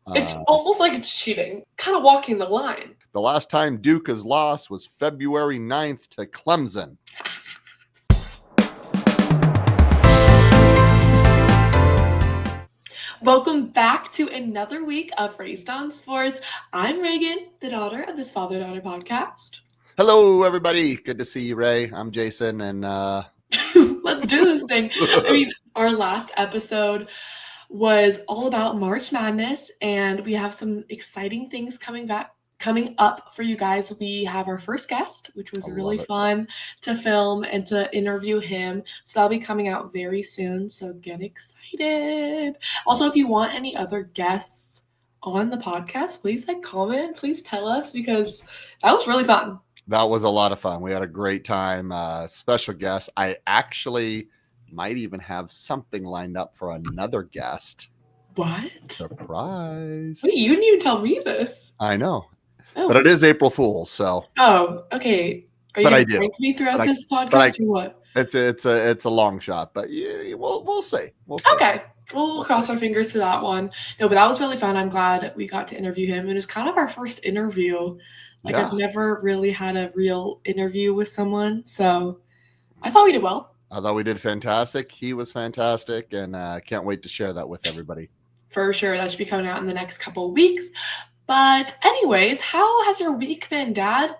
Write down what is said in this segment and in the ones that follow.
It's almost like it's cheating, kind of walking the line. The last time Duke has lost was February 9th to Clemson. Welcome back to another week of Raised on Sports. I'm Reagan, the daughter of this father-daughter podcast. Hello, everybody. Good to see you, Ray. I'm Jason, and let's do this thing. I mean, our last episode was all about March Madness, and we have some exciting things coming up for you guys. We have our first guest, which was really fun to film and to interview him. So that'll be coming out very soon. So get excited. Also, if you want any other guests on the podcast, please comment, please tell us, because that was really fun. That was a lot of fun. We had a great time. Special guest. I actually might even have something lined up for another guest. What? Surprise. Wait, you didn't even tell me this. I know. Oh. But it is April Fool's, so. Oh, okay. Are you going to prank me throughout this podcast or what? It's a long shot, but yeah, we'll see. We'll see. Okay. We'll cross our fingers for that one. No, but that was really fun. I'm glad we got to interview him. It was kind of our first interview. I've never really had a real interview with someone, so I thought we did well. I thought we did fantastic. He was fantastic, and can't wait to share that with everybody. For sure. That should be coming out in the next couple of weeks. But anyways, how has your week been, Dad?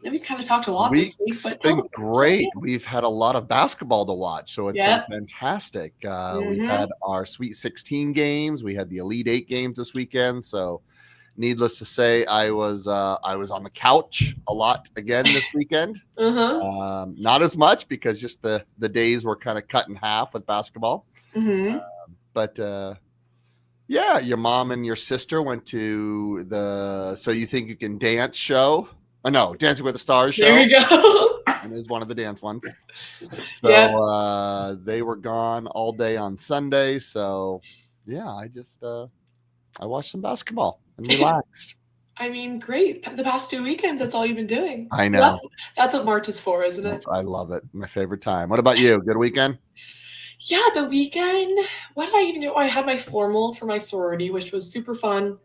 We kind of talked a lot this week. It's been great. We've had a lot of basketball to watch, so it's been fantastic. We had our Sweet 16 games. We had the Elite 8 games this weekend, so needless to say, I was on the couch a lot again this weekend. Not as much because just the days were kind of cut in half with basketball. But yeah, your mom and your sister went to the So You Think You Can Dance show. Oh, no, Dancing with the Stars show. There you go. And it was one of the dance ones. So they were gone all day on Sunday. So yeah, I watched some basketball and relaxed. I mean, great. The past 2 weekends, that's all you've been doing. I know. That's what March is for, isn't it? I love it. My favorite time. What about you? Good weekend? Yeah, the weekend. What did I even do? I had my formal for my sorority, which was super fun.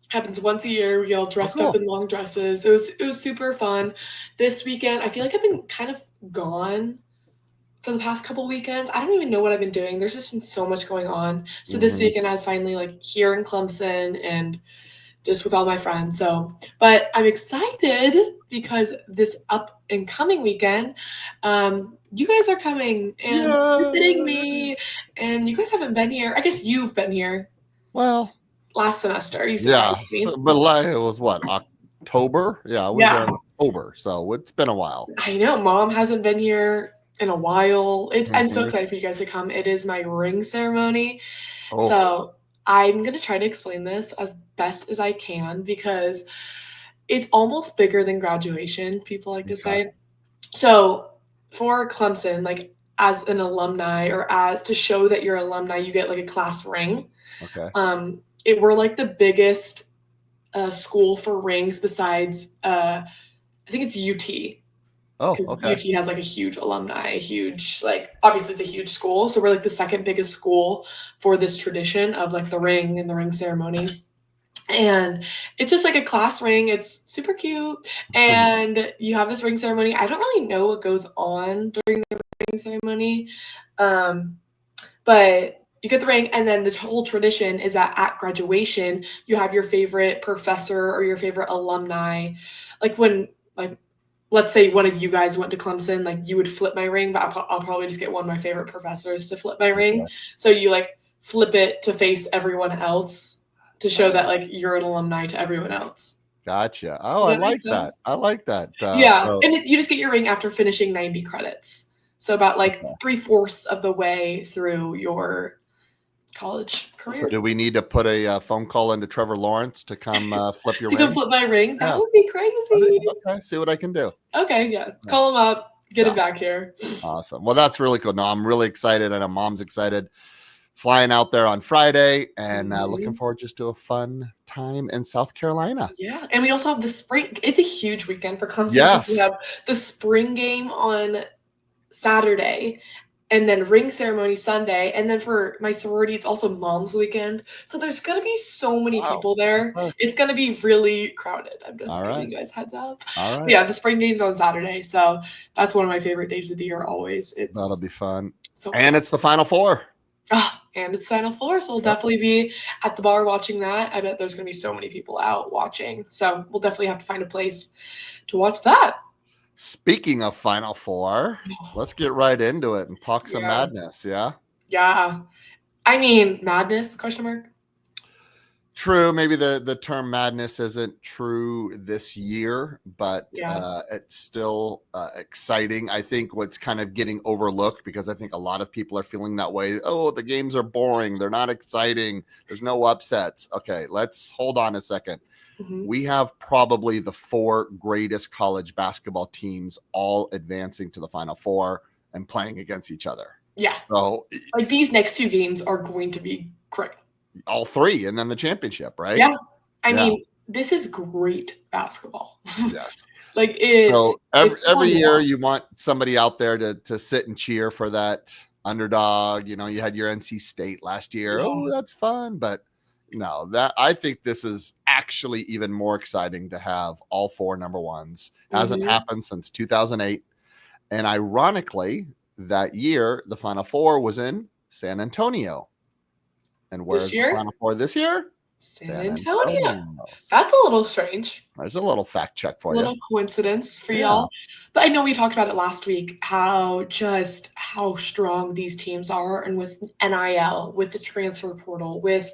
Happens once a year. We all dressed up in long dresses. It was super fun. This weekend, I feel like I've been kind of gone for the past couple weekends. I don't even know what I've been doing. There's just been so much going on. So this weekend I was finally here in Clemson and just with all my friends. So, but I'm excited because this up and coming weekend, you guys are coming and visiting me, and you guys haven't been here. I guess you've been here. Well, last semester. You surprised me. But it was what, October? Yeah, it was October. So it's been a while. I know. Mom hasn't been here in a while. I'm so excited for you guys to come. It is my ring ceremony. So I'm going to try to explain this as best as I can because it's almost bigger than graduation, people like to say. So for Clemson, as an alumni or as to show that you're alumni, you get a class ring. Okay. We're the biggest school for rings besides, I think it's UT. Oh, because okay. UT has a huge alumni, obviously it's a huge school. So we're the second biggest school for this tradition of the ring and the ring ceremony. And it's just a class ring. It's super cute. And you have this ring ceremony. I don't really know what goes on during the ring ceremony. But you get the ring, and then the whole tradition is that at graduation, you have your favorite professor or your favorite alumni. Let's say one of you guys went to Clemson, you would flip my ring, but I'll probably just get one of my favorite professors to flip my ring. So you flip it to face everyone else to show that you're an alumni to everyone else. Gotcha. Oh, I like that. I like that. And you just get your ring after finishing 90 credits. So about 3/4 of the way through your college career. So do we need to put a phone call into Trevor Lawrence to come flip your ring? To come flip my ring? That would be crazy. Okay, see what I can do. Okay, yeah. Call him up. Get him back here. Awesome. Well, that's really cool. No, I'm really excited. I know Mom's excited. Flying out there on Friday and looking forward just to a fun time in South Carolina. Yeah, and we also have the spring. It's a huge weekend for Clemson. Yes. We have the spring game on Saturday. and then ring ceremony Sunday, and then for my sorority, it's also mom's weekend. So there's gonna be so many people there. Okay. It's gonna be really crowded. I'm just All giving right. you guys heads up. All But right. yeah, the spring game's on Saturday, so that's one of my favorite days of the year always. That'll It's be fun. so And fun. it's the Final Four. And it's Final Four, so we'll Yep. definitely be at the bar watching that. I bet there's gonna be so many people out watching. So we'll definitely have to find a place to watch that. Speaking of Final Four, let's get right into it and talk some Yeah. madness. Yeah. Yeah. I mean, madness, question mark? True. Maybe the term madness isn't true this year, but Yeah. it's still exciting. I think what's kind of getting overlooked, because I think a lot of people are feeling that way. Oh, the games are boring. They're not exciting. There's no upsets. Okay, let's hold on a second. Mhm. We have probably the 4 greatest college basketball teams all advancing to the Final Four and playing against each other. Yeah. So Like, these next 2 games are going to be great. all 3 and then the championship, right? Yeah. I Yeah. mean, this is great basketball. Yes. Like, So it's every fun to year watch. you want somebody out there to sit and cheer for that underdog. You know, you had your NC State last year. Yeah. Oh, that's fun. But no, that I think this is actually even more exciting to have all 4 number ones. Hasn't Mhm. happened since 2008. And ironically, that year, the Final Four was in San Antonio. And where's This the year? Final Four this year? San Antonio. That's a little strange. There's a little fact check for you. Little coincidence for Yeah. y'all. But I know we talked about it last week, how strong these teams are, and with NIL, with the transfer portal, with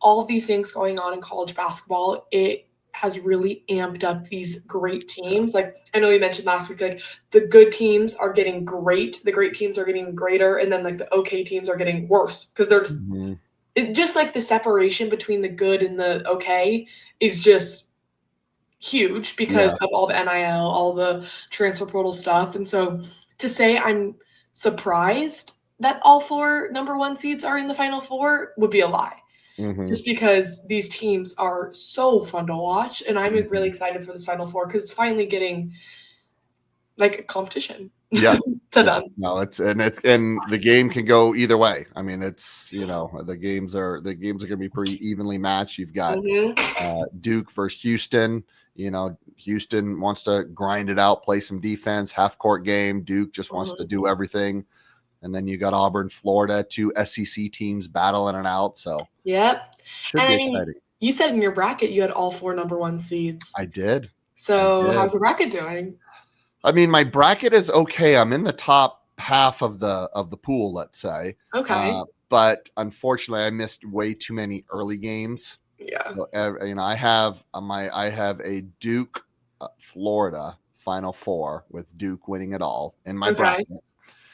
all of these things going on in college basketball, it has really amped up these great teams. Like, I know you mentioned last week, like, the good teams are getting great, the great teams are getting greater, and then, like, the okay teams are getting worse because they're just Mhm. it just, like, the separation between the good and the okay is just huge because Yes. of all the NIL, all the transfer portal stuff, and so to say I'm surprised that all 4 number 1 seeds are in the Final Four would be a lie, Mhm. just because these teams are so fun to watch, and I'm really Mhm. excited for this Final Four because it's finally getting, like, a competition Yeah. to Yeah. them. No, and the game can go either way. I mean, it's, you know, the games are gonna be pretty evenly matched. You've got Mhm. Duke versus Houston. You know, Houston wants to grind it out, play some defense, half court game. Duke just wants to Mhm. do everything. And then you got Auburn, Florida, 2 SEC teams battling it out. So Yep, should and be I mean, exciting. you said in your bracket you had all 4 number 1 seeds. I did. So, how's your bracket doing? I mean, my bracket is okay. I'm in the top half of the pool, let's say. Okay. But unfortunately, I missed way too many early games. Yeah. So, you know, I have a Duke, Florida Final Four with Duke winning it all in my bracket.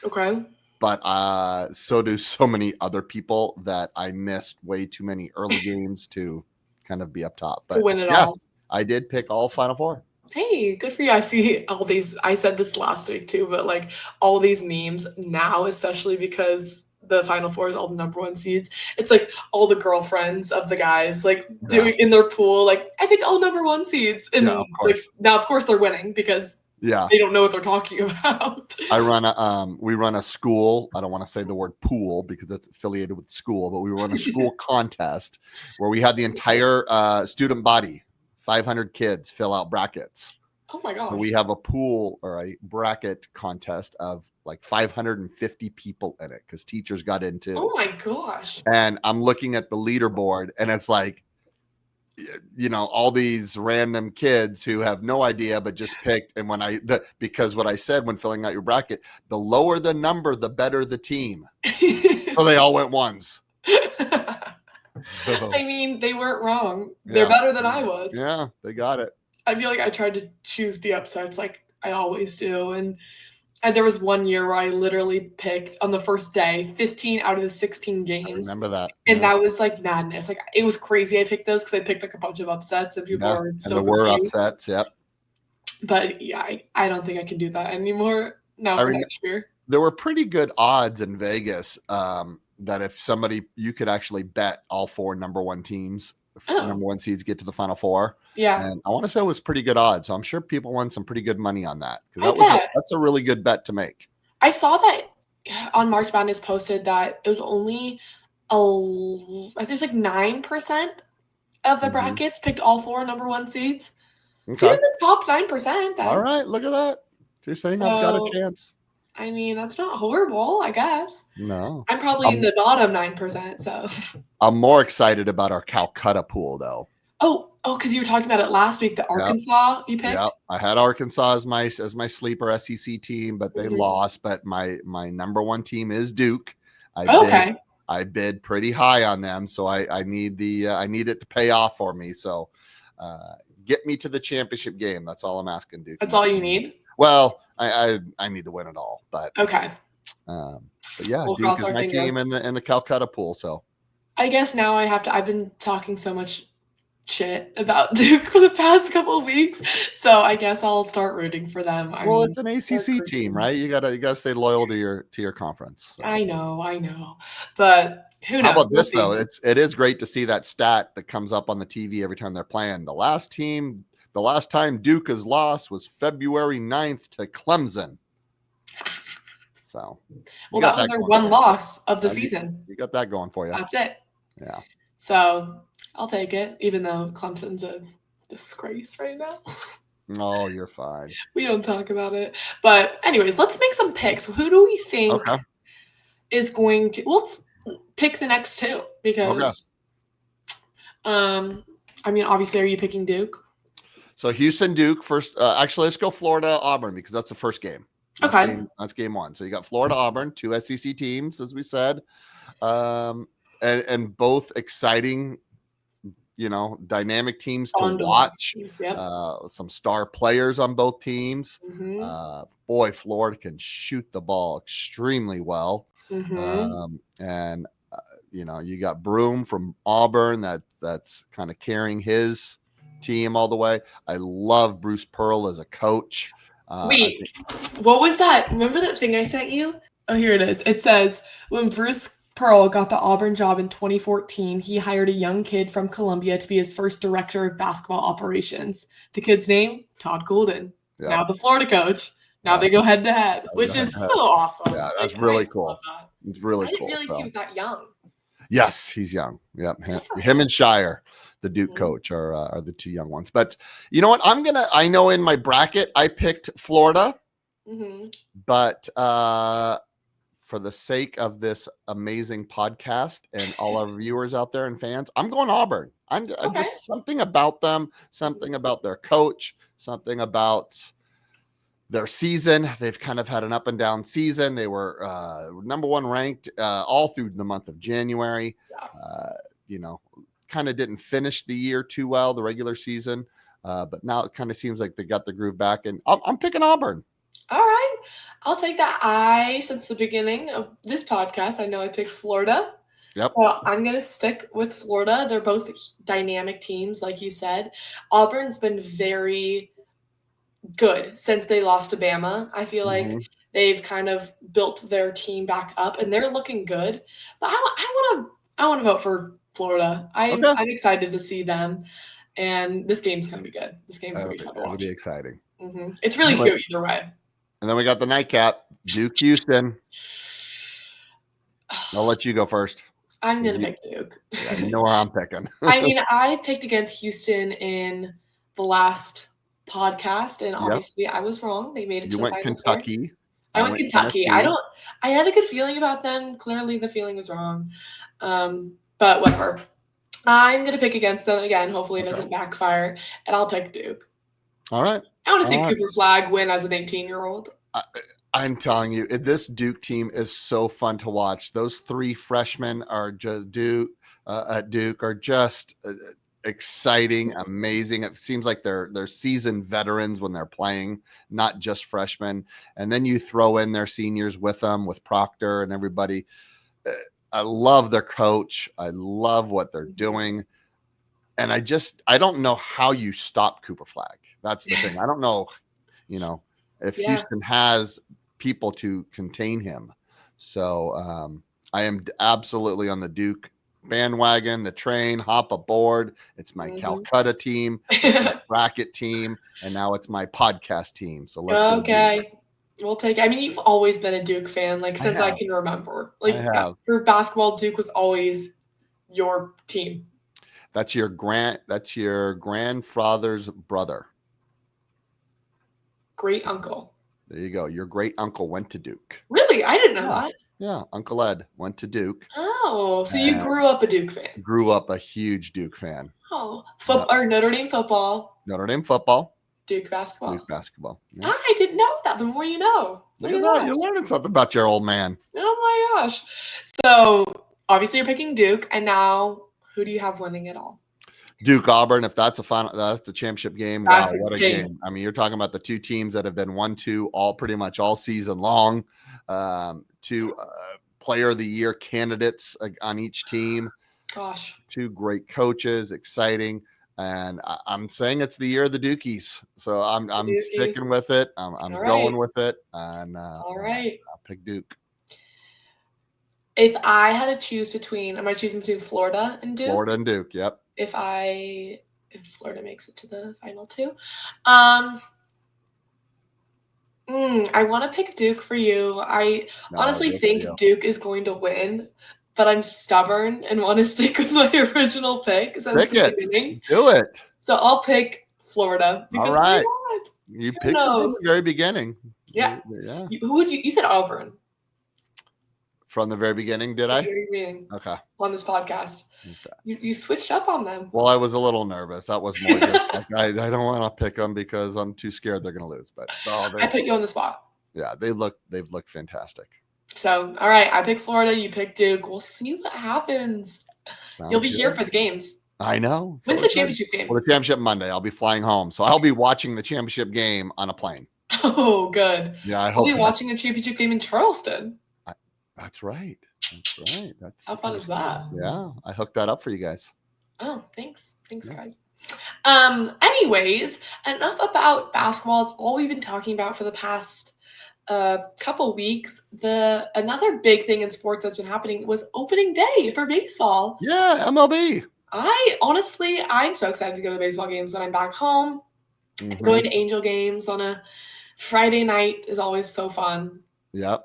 Okay. But so do so many other people that I missed way too many early games to kind of be up top. To But win it yes, all. I did pick all Final Four. Hey, good for you. I see all these I said this last week too, but, like, all these memes now, especially because the Final Four is all the number 1 seeds, it's, like, all the girlfriends of the guys, like, doing in their pool, like, "I picked all number 1 seeds," and, Yeah, of like, course. now, of course, they're winning because Yeah. they don't know what they're talking about. We run a school. I don't want to say the word pool because it's affiliated with school, but we run a school contest where we had the entire student body, 500 kids, fill out brackets. Oh my So gosh. we have a pool or a bracket contest of like 550 people in it because teachers got into. Oh my gosh. And I'm looking at the leaderboard and it's like, you know, all these random kids who have no idea but just picked. And because what I said when filling out your bracket, the lower the number, the better the team. So they all went ones. I mean, they weren't wrong. They're better than I was. Yeah, they got it. I feel like I tried to choose the upsets like I always do. And there was one year where I literally picked on the first day 15 out of the 16 games. I remember that. And that was like madness. Like, it was crazy I picked those because I picked like a bunch of upsets and people were so there were confused. upsets, yep. But yeah, I don't think I can do that anymore now for next year. There were pretty good odds in Vegas that if you could actually bet all 4 number 1 teams, number 1 seeds get to the Final Four. Yeah. And I want to say it was pretty good odds. So I'm sure people won some pretty good money on that. That's a really good bet to make. I saw that on March Madness posted that it was only I think it's like 9% of the brackets picked all 4 number 1 seeds. Okay. So in the top 9%. All right, look at that. You're saying I've got a chance. I mean, that's not horrible, I guess. No. I'm probably in the bottom 9%, so. I'm more excited about our Calcutta pool, though. Oh, because you were talking about it last week, the Arkansas you picked? Yeah, I had Arkansas as my sleeper SEC team, but they lost. But my number 1 team is Duke. I bid pretty high on them, so I need it to pay off for me. So get me to the championship game. That's all I'm asking, Duke. That's all you need? Well, I need to win it all, but okay. But yeah, Duke is my team in the Calcutta pool. So I guess now I've been talking so much shit about Duke for the past couple of weeks, so I guess I'll start rooting for them. It's an ACC team, right? You gotta stay loyal to your conference. So. I know, but who knows? How about this though? It is great to see that stat that comes up on the TV every time they're playing. The last time Duke has lost was February 9th to Clemson. So, that was their one loss of the season. You got that going for you. That's it. Yeah. So I'll take it, even though Clemson's a disgrace right now. Oh, you're fine. We don't talk about it. But anyways, let's make some picks. Who do we think is going to – let's pick the next 2 because I mean, obviously, are you picking Duke? So Houston, Duke first. Actually, let's go Florida, Auburn because that's the first game. That's game 1. So you got Florida, Auburn, 2 SEC teams, as we said, and both exciting, dynamic teams to watch. Yep. Some star players on both teams. Mm-hmm. Boy, Florida can shoot the ball extremely well. Mm-hmm. And you got Broome from Auburn that's kind of carrying his team all the way. I love Bruce Pearl as a coach. Wait, what was that? Remember that thing I sent you? Oh, here it is. It says, when Bruce Pearl got the Auburn job in 2014, he hired a young kid from Columbia to be his first director of basketball operations. The kid's name? Todd Golden. Yeah. Now the Florida coach. Now they go head to head, which is so awesome. Yeah, that's really cool. It's really cool. I didn't realize he was that young. Yes, he's young. Yep. Him and Shire, the Duke coach, are the 2 young ones. But you know what? I know in my bracket I picked Florida, but for the sake of this amazing podcast and all our viewers out there and fans, I'm going Auburn. I'm just something about them, something about their coach, something about their season. They've kind of had an up and down season. They were number 1 ranked all through the month of January. Kind of didn't finish the year too well, the regular season. But now it kind of seems like they got the groove back. And I'm picking Auburn. All right. I'll take that. Since the beginning of this podcast, I know I picked Florida. Yep. So I'm going to stick with Florida. They're both dynamic teams, like you said. Auburn's been very good since they lost to Bama. I feel like they've kind of built their team back up, and they're looking good. But I want to vote for Florida. I'm excited to see them, and this game's going to be good. This game's going to be fun to watch. It'll be exciting. It's really cute either way. And then we got the nightcap, Duke, Houston. I'll let you go first. I'm going to pick Duke. Yeah, you know where I'm picking. I mean, I picked against Houston in the last podcast, and obviously I was wrong. They made it to the final Kentucky. I went Kentucky. I had a good feeling about them. Clearly the feeling was wrong. But whatever. I'm going to pick against them again. Hopefully it doesn't backfire, and I'll pick Duke. All right. I want to see Cooper Flagg win as an 18-year-old. I'm telling you, this Duke team is so fun to watch. Those 3 freshmen are just at Duke are just exciting, amazing. It seems like they're seasoned veterans when they're playing, not just freshmen. And then you throw in their seniors with them, with Proctor and everybody. I love their coach. I love what they're doing. And I don't know how you stop Cooper Flagg. That's the thing. I don't know, if Houston has people to contain him. So I am absolutely on the Duke bandwagon, the train, hop aboard. It's my Calcutta team, bracket team, and now it's my podcast team. So let's go. We'll take. I mean, you've always been a Duke fan, like since I can remember. Like for basketball, Duke was always your team. That's your grandfather's brother. Great uncle. There you go. Your great uncle went to Duke. Really? I didn't know that. Yeah, Uncle Ed went to Duke. Oh, so you grew up a Duke fan? Grew up a huge Duke fan. Oh, or Notre Dame football. Notre Dame football. Duke basketball. Duke basketball. Yeah. I didn't know that. The more you know. Look at that. You're learning something about your old man. Oh my gosh. So obviously you're picking Duke, and now who do you have winning it all? Duke Auburn. If that's a championship game. Wow, what a game! I mean, you're talking about the two teams that have been 1-2 pretty much all season long. Two player of the year candidates on each team. Gosh, two great coaches, exciting. And I'm saying it's the year of the Dukies, so I'm sticking with it. I'm going with it, and all right, I'll pick Duke. If I had to choose between, am I choosing between Florida and Duke? Florida and Duke, yep. If Florida makes it to the final two, I want to pick Duke for you. I honestly think Duke is going to win, but I'm stubborn and want to stick with my original pick since the beginning. Do it. So I'll pick Florida. All right. You picked it from the very beginning. Yeah. Who would you said Auburn. From the very beginning, did I? Very beginning. Okay. On this podcast. Okay. You switched up on them. Well, I was a little nervous. That was more I don't want to pick them because I'm too scared they're going to lose. But I put you on the spot. Yeah, they've looked fantastic. So, all right, I pick Florida, you pick Duke. We'll see what happens. You'll be here for the games. I know. When's the championship game? Well, the championship Monday. I'll be flying home. So I'll be watching the championship game on a plane. Oh, good. Yeah, I hope. I'll be watching a championship game in Charleston. That's right. How fun is that? Yeah, I hooked that up for you guys. Oh, thanks. Thanks, guys. Anyways, enough about basketball. It's all we've been talking about for the past couple weeks. Another big thing in sports that's been happening was opening day for baseball. Yeah, MLB. I'm so excited to go to baseball games when I'm back home. Mm-hmm. Going to Angel games on a Friday night is always so fun. Yep.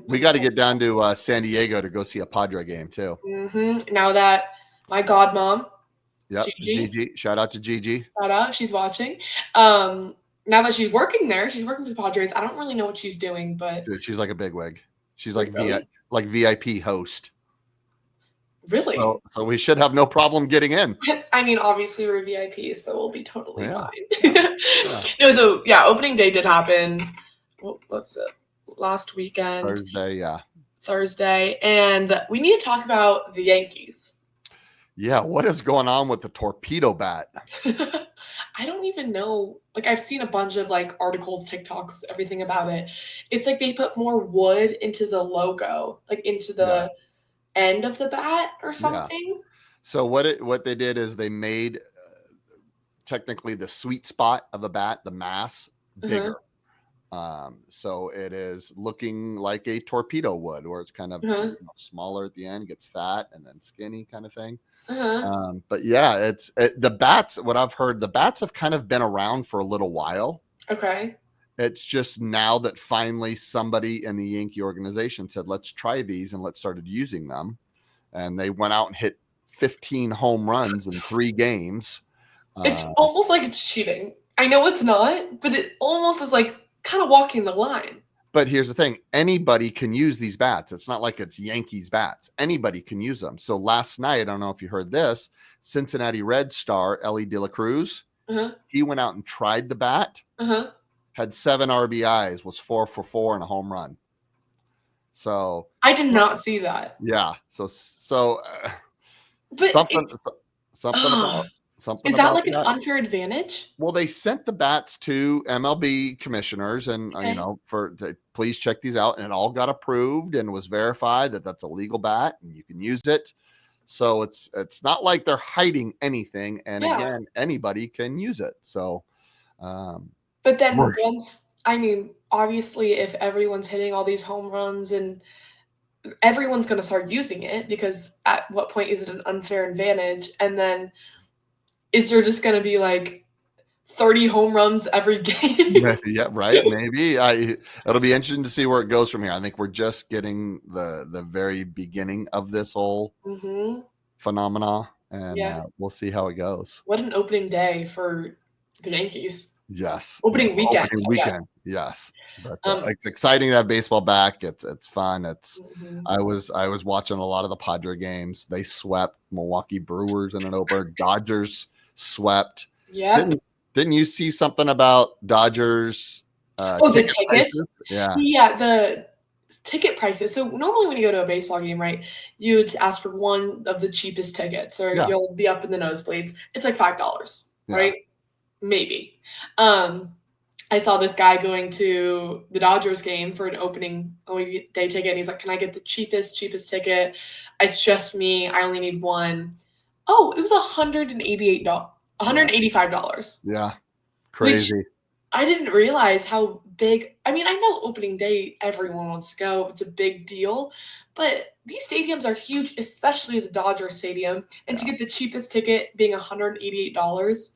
We got to get down to San Diego to go see a Padre game too. Mm-hmm. Now that my godmom, Gigi, shout out to Gigi. Shout out, she's watching. Now that she's working there, she's working for the Padres. I don't really know what she's doing, but dude, she's like a bigwig. She's like VIP host. Really? So we should have no problem getting in. I mean, obviously we're VIPs, so we'll be totally fine. No, so opening day did happen. What's it? Last weekend. Thursday. And we need to talk about the Yankees. Yeah, what is going on with the torpedo bat? I don't even know. Like, I've seen a bunch of articles, TikToks, everything about it. It's like they put more wood into the logo, like into the end of the bat or something. Yeah. So what they did is they made technically the sweet spot of the bat, the mass, bigger. So it is looking like a torpedo would, where it's kind of smaller at the end, gets fat, and then skinny kind of thing. But yeah, the bats. What I've heard, the bats have kind of been around for a little while. Okay. It's just now that finally somebody in the Yankee organization said, "Let's try these," and started using them, and they went out and hit 15 home runs in 3 games. It's almost like it's cheating. I know it's not, but it almost is like kind of walking the line. But here's the thing. Anybody can use these bats. It's not like it's Yankees bats. Anybody can use them. So last night, I don't know if you heard this, Cincinnati Red star, Ellie De La Cruz, he went out and tried the bat, had 7 RBIs, was 4 for 4 and a home run. So I did not see that. Yeah. So but something about something. Is that like an unfair advantage? Well, they sent the bats to MLB commissioners and, please check these out. And it all got approved and was verified that that's a legal bat and you can use it. So it's not like they're hiding anything. And again, anybody can use it. So, but then obviously if everyone's hitting all these home runs and everyone's going to start using it, because at what point is it an unfair advantage? And then is there just going to be 30 home runs every game. Yeah, right. Maybe it'll be interesting to see where it goes from here. I think we're just getting the very beginning of this whole phenomena, and we'll see how it goes. What an opening day for the Yankees. Yes. Opening weekend. Yes. But it's exciting to have baseball back. It's fun. I was watching a lot of the Padre games. They swept Milwaukee Brewers in an opener. Dodgers swept. Yeah. Didn't you see something about Dodgers? The tickets? Prices? Yeah. Yeah, the ticket prices. So normally when you go to a baseball game, right, you'd ask for one of the cheapest tickets, or you'll be up in the nosebleeds. It's like $5, right? Maybe. I saw this guy going to the Dodgers game for an opening day ticket, and he's like, "Can I get the cheapest ticket? It's just me. I only need one." Oh, it was $185. Yeah, crazy. Which I didn't realize how big. I mean, I know opening day, everyone wants to go. It's a big deal, but these stadiums are huge, especially the Dodger Stadium. And to get the cheapest ticket being $188.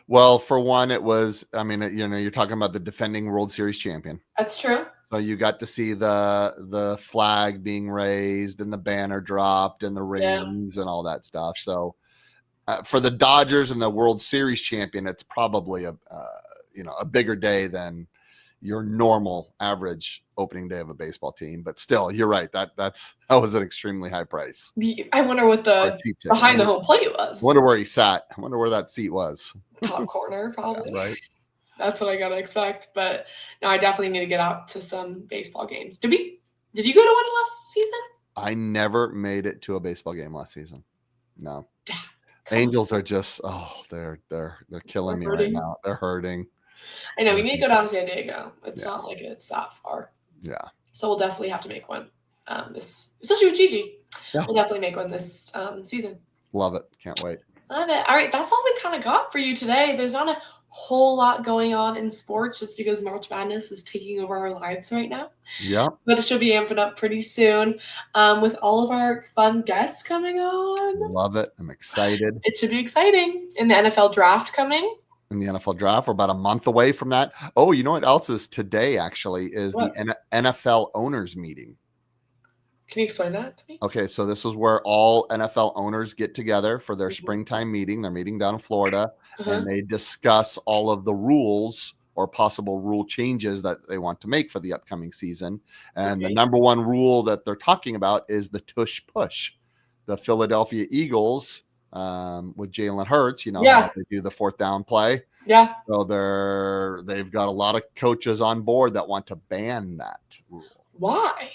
Well, for one, it was, I mean, you're talking about the defending World Series champion. That's true. So you got to see the flag being raised and the banner dropped and the rings and all that stuff. So for the Dodgers and the World Series champion, it's probably a bigger day than your normal average opening day of a baseball team. But still, you're right. That was an extremely high price. I wonder what the behind the home plate was. I wonder where he sat. I wonder where that seat was. Top corner, probably. Right. That's what I gotta expect. But no, I definitely need to get out to some baseball games. Did you go to one last season? I never made it to a baseball game last season. No. Angels are just they're killing me right now. They're hurting. I know we need to go down to San Diego. It's not like it's that far. Yeah. So we'll definitely have to make one. Especially with Gigi. Yeah. We'll definitely make one this season. Love it. Can't wait. Love it. All right, that's all we kind of got for you today. There's not a whole lot going on in sports just because March Madness is taking over our lives right now. Yeah. But it should be amping up pretty soon with all of our fun guests coming on. Love it. I'm excited. It should be exciting. And the NFL draft coming. In the NFL draft, we're about a month away from that. Oh, you know what else is today actually is the NFL owners meeting. Can you explain that to me? Okay, so this is where all NFL owners get together for their springtime meeting. They're meeting down in Florida, and they discuss all of the rules or possible rule changes that they want to make for the upcoming season. And the number one rule that they're talking about is the tush push. The Philadelphia Eagles, with Jalen Hurts, they do the fourth down play. Yeah. So they've got a lot of coaches on board that want to ban that rule. Why?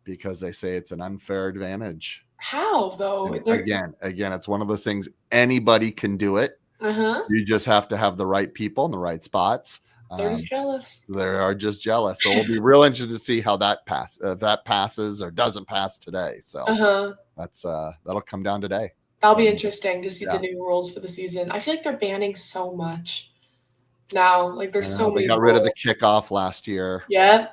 Because they say it's an unfair advantage. How though? Again, it's one of those things. Anybody can do it. You just have to have the right people in the right spots. They're just jealous. They are just jealous. So we'll be real interested to see how that passes or doesn't pass today. So that'll come down today. That'll be interesting to see the new rules for the season. I feel like they're banning so much now. Like there's so many. They got rid of the kickoff last year. Yeah.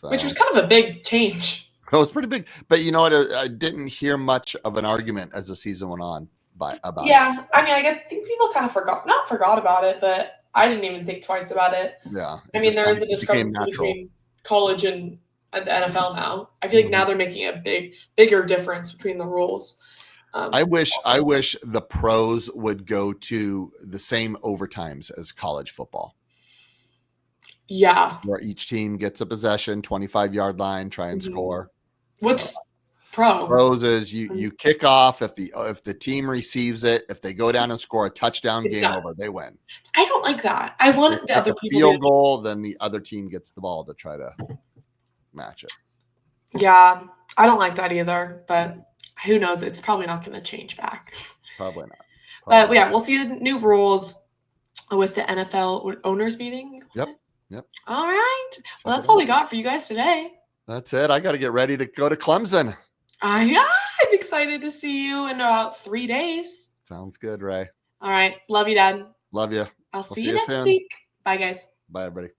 Which was kind of a big change. It was pretty big, but you know what? I didn't hear much of an argument as the season went on about. Yeah, I mean, I think people kind of not forgot about it, but I didn't even think twice about it. Yeah, I mean, there is a discrepancy between college and the NFL now. I feel like now they're making a bigger difference between the rules. I wish the pros would go to the same overtimes as college football. Yeah, where each team gets a possession, 25-yard line, try and score. What's pros is you kick off if the team receives it, if they go down and score a touchdown, game over, they win. I don't like that. I want the other people field goal, then the other team gets the ball to try to match it. Yeah, I don't like that either, but who knows? It's probably not going to change back. Probably not. But yeah, we'll see the new rules with the NFL owners meeting. Yep. All right. Well, that's all we got for you guys today. That's it. I got to get ready to go to Clemson. I'm excited to see you in about 3 days. Sounds good, Ray. All right. Love you, Dad. Love you. I'll see you next week. Bye, guys. Bye, everybody.